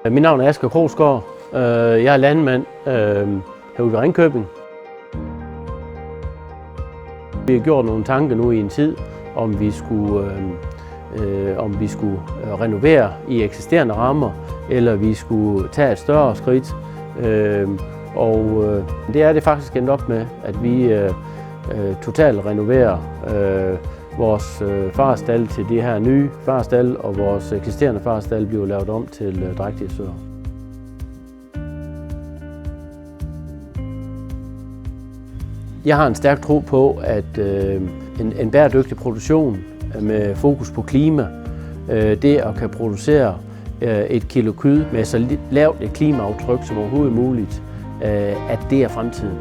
Mit navn er Asger Krogsgaard. Jeg er landmand herude ved Ringkøbing. Vi har gjort nogle tanker nu i en tid, om vi skulle renovere i eksisterende rammer, eller vi skulle tage et større skridt. Det er det faktisk endt op med, at vi totalt renoverer vores farstal til de her nye farstal, og vores eksisterende farstal bliver lavet om til drægtige søer. Jeg har en stærk tro på, at en bæredygtig produktion med fokus på klima, det at kan producere et kilo kød med så lavt et klimaaftryk som overhovedet muligt, at det er fremtiden.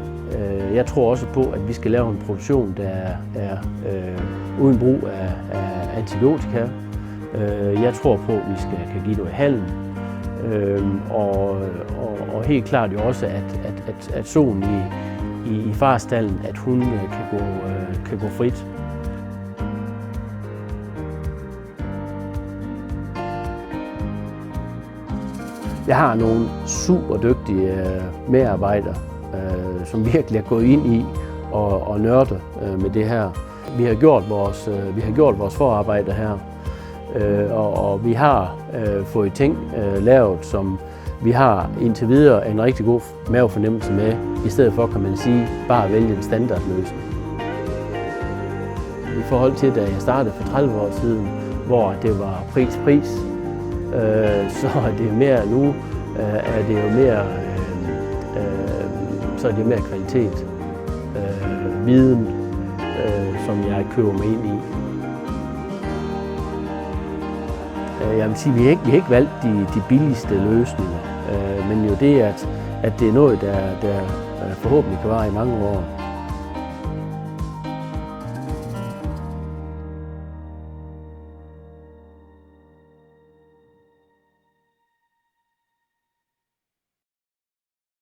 Jeg tror også på, at vi skal lave en produktion, der er uden brug af antibiotika. Jeg tror på, at vi kan give noget halm. Og helt klart jo også, at soen i farstallen, at hun kan gå frit. Jeg har nogle super dygtige medarbejdere, som virkelig er gået ind i og nørder med det her. Vi har gjort vores forarbejde her, og vi har fået ting lavet, som vi har indtil videre en rigtig god mavefornemmelse med, i stedet for, kan man sige, bare at vælge en standardløsning. I forhold til, da jeg startede for 30 år siden, hvor det var pris, så er det mere nu, er det jo mere, så er det mere kvalitet, viden, som jeg køber mig ind i. Jeg vil sige, vi har ikke valgt de billigste løsninger, men jo det, at det er noget, der forhåbentlig kan vare i mange år.